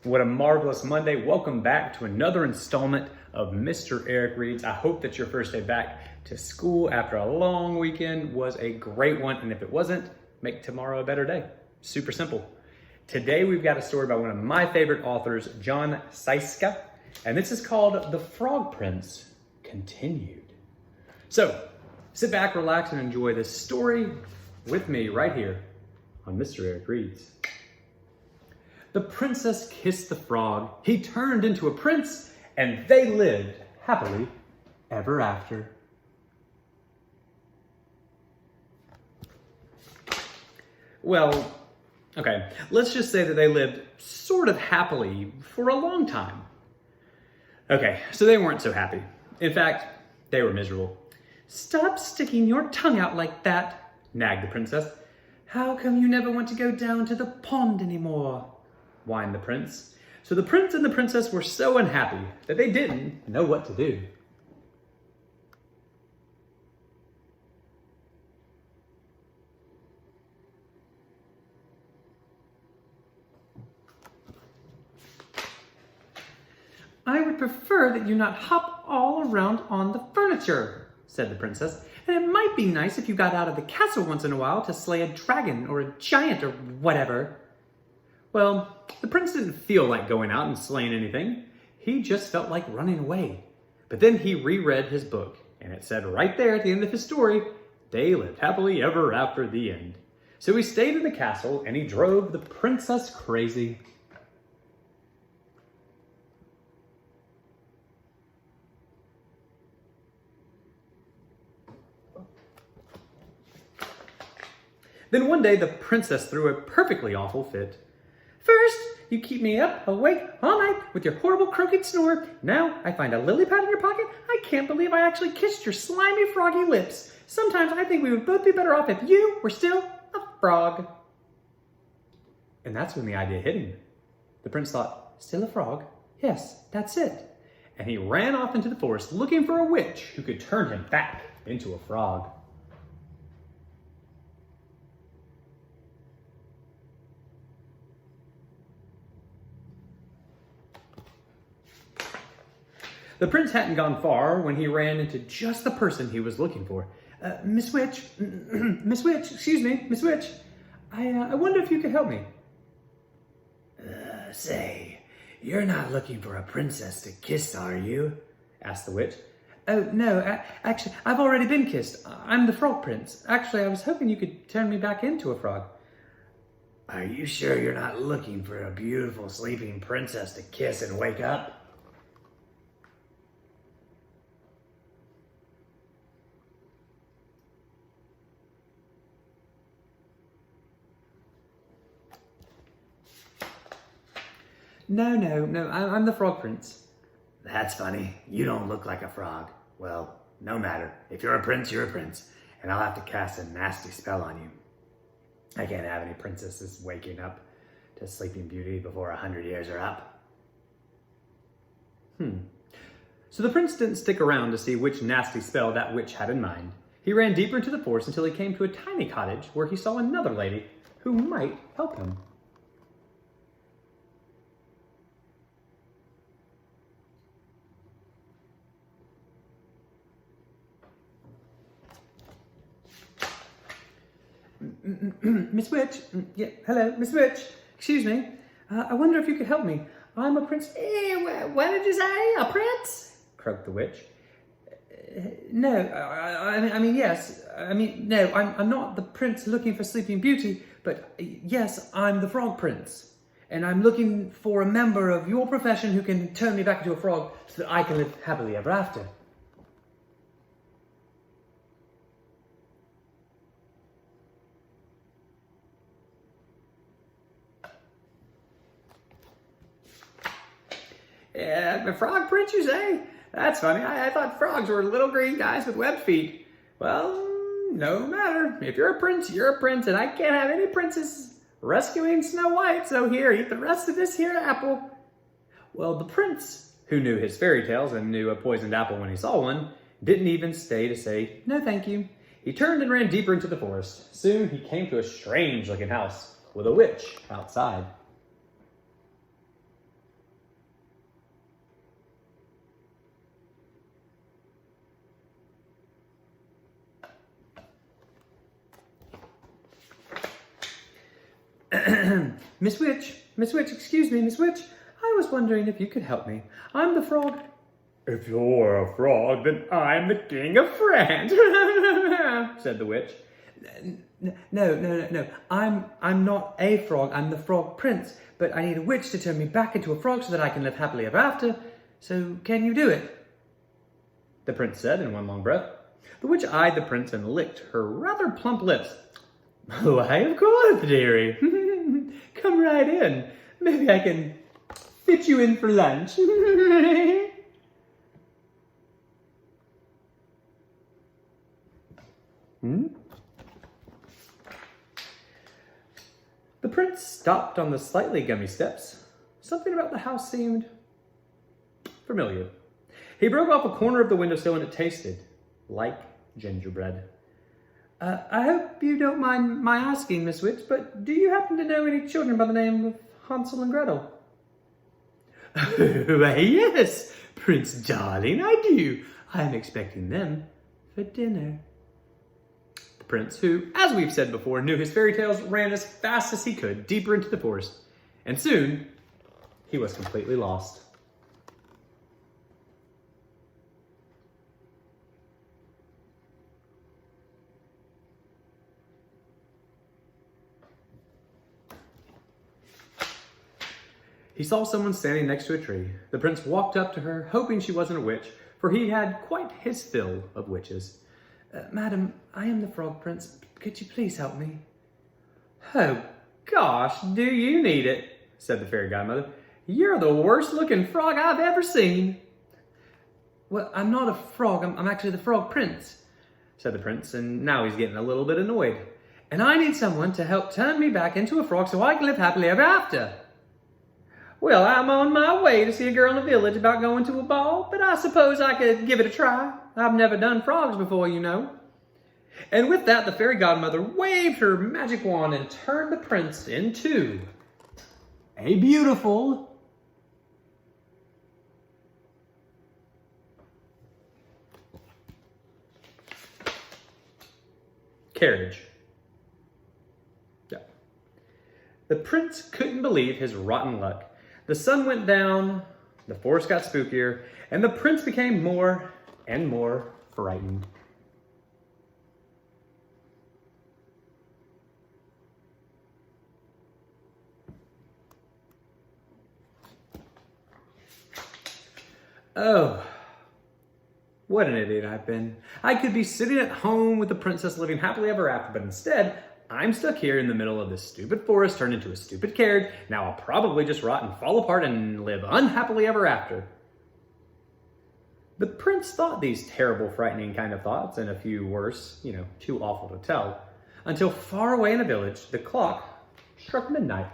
What a marvelous Monday. Welcome back to another installment of Mr. Eric Reads. I hope that your first day back to school after a long weekend was a great one. And if it wasn't, make tomorrow a better day. Super simple. Today we've got a story by one of my favorite authors, Jon Scieszka, and this is called The Frog Prince Continued. So sit back, relax, and enjoy this story with me right here on Mr. Eric Reads. The princess kissed the frog, he turned into a prince, and they lived happily ever after. Well, okay, let's just say that they lived sort of happily for a long time. Okay, so they weren't so happy. In fact, they were miserable. "Stop sticking your tongue out like that," nagged the princess. "How come you never want to go down to the pond anymore?" whined the prince. So the prince and the princess were so unhappy that they didn't know what to do. "I would prefer that you not hop all around on the furniture," said the princess. "And it might be nice if you got out of the castle once in a while to slay a dragon or a giant or whatever." Well, the prince didn't feel like going out and slaying anything. He just felt like running away. But then he reread his book, and it said right there at the end of his story, they lived happily ever after the end. So he stayed in the castle, and he drove the princess crazy. Then one day, the princess threw a perfectly awful fit. "First, you keep me up, awake, all night with your horrible croaking snore. Now I find a lily pad in your pocket. I can't believe I actually kissed your slimy, froggy lips. Sometimes I think we would both be better off if you were still a frog." And that's when the idea hit him. The prince thought, still a frog? Yes, that's it. And he ran off into the forest looking for a witch who could turn him back into a frog. The prince hadn't gone far when he ran into just the person he was looking for. Miss Witch, Miss Witch, excuse me, Miss Witch, I wonder if you could help me." Say, you're not looking for a princess to kiss, are you?" asked the witch. "Oh, no, actually, I've already been kissed. I'm the frog prince. Actually, I was hoping you could turn me back into a frog." "Are you sure you're not looking for a beautiful sleeping princess to kiss and wake up?" No, I'm the frog prince." "That's funny. You don't look like a frog. Well, no matter. If you're a prince, you're a prince. And I'll have to cast a nasty spell on you. I can't have any princesses waking up to Sleeping Beauty before 100 years are up." So the prince didn't stick around to see which nasty spell that witch had in mind. He ran deeper into the forest until he came to a tiny cottage where he saw another lady who might help him. "Miss Witch, yeah, hello, Miss Witch, excuse me. I wonder if you could help me. I'm a prince." What did you say? A prince? Croaked the witch. "No, I mean, yes. I mean, no, I'm not the prince looking for Sleeping Beauty, but yes, I'm the frog prince. And I'm looking for a member of your profession who can turn me back into a frog so that I can live happily ever after." A frog prince, you say? That's funny. I thought frogs were little green guys with webbed feet. Well, no matter. If you're a prince, you're a prince, and I can't have any princess rescuing Snow White, so here, eat the rest of this here apple. Well, the prince, who knew his fairy tales and knew a poisoned apple when he saw one, didn't even stay to say, "No, thank you." He turned and ran deeper into the forest. Soon he came to a strange-looking house with a witch outside. Miss Witch, excuse me, Miss Witch. I was wondering if you could help me. I'm the frog. If you're a frog, then I'm the king of France, said the witch. No. I'm not a frog. I'm the frog prince. But I need a witch to turn me back into a frog so that I can live happily ever after. So can you do it? The prince said in one long breath. The witch eyed the prince and licked her rather plump lips. Why, of course, dearie. Come right in. Maybe I can fit you in for lunch. The prince stopped on the slightly gummy steps. Something about the house seemed familiar. He broke off a corner of the windowsill and it tasted like gingerbread. I hope you don't mind my asking, Miss Witch, but do you happen to know any children by the name of Hansel and Gretel? Why, yes, Prince Darling, I do. I'm expecting them for dinner. The prince, who, as we've said before, knew his fairy tales, ran as fast as he could deeper into the forest, and soon he was completely lost. He saw someone standing next to a tree. The prince walked up to her, hoping she wasn't a witch, for he had quite his fill of witches. Madam, I am the frog prince. Could you please help me? Oh, gosh, do you need it, said the fairy godmother. You're the worst looking frog I've ever seen. Well, I'm not a frog. I'm actually the frog prince, said the prince, and now he's getting a little bit annoyed. And I need someone to help turn me back into a frog so I can live happily ever after. Well, I'm on my way to see a girl in the village about going to a ball, but I suppose I could give it a try. I've never done frogs before, you know. And with that, the fairy godmother waved her magic wand and turned the prince into a beautiful carriage. Yeah. The prince couldn't believe his rotten luck. The sun went down, the forest got spookier, and the prince became more and more frightened. Oh, what an idiot I've been. I could be sitting at home with the princess living happily ever after, but instead, I'm stuck here in the middle of this stupid forest turned into a stupid carriage. Now I'll probably just rot and fall apart and live unhappily ever after. The prince thought these terrible, frightening kind of thoughts, and a few worse, too awful to tell, until far away in a village, the clock struck midnight.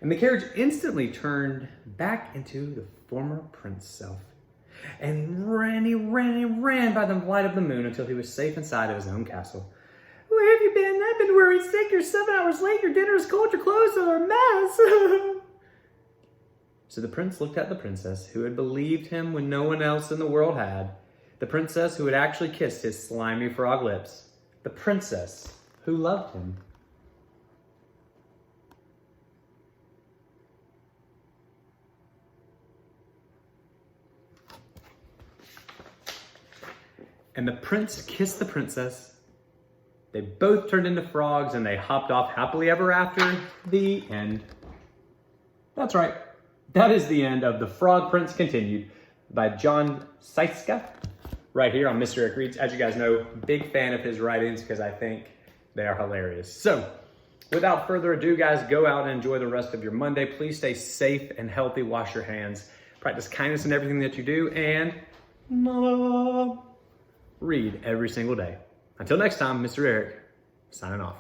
And the carriage instantly turned back into the former prince self. And he ran by the light of the moon until he was safe inside of his own castle. Where have you been? I've been worried sick. You're 7 hours late. Your dinner is cold. Your clothes are a mess. So the prince looked at the princess, who had believed him when no one else in the world had. The princess who had actually kissed his slimy frog lips. The princess who loved him. And the prince kissed the princess. They both turned into frogs and they hopped off happily ever after. The end. That's right. That is the end of The Frog Prince Continued by Jon Scieszka, right here on Mr. Eric Reads. As you guys know, big fan of his writings because I think they are hilarious. So, without further ado, guys, go out and enjoy the rest of your Monday. Please stay safe and healthy. Wash your hands. Practice kindness in everything that you do. And read every single day. Until next time, Mr. Eric, signing off.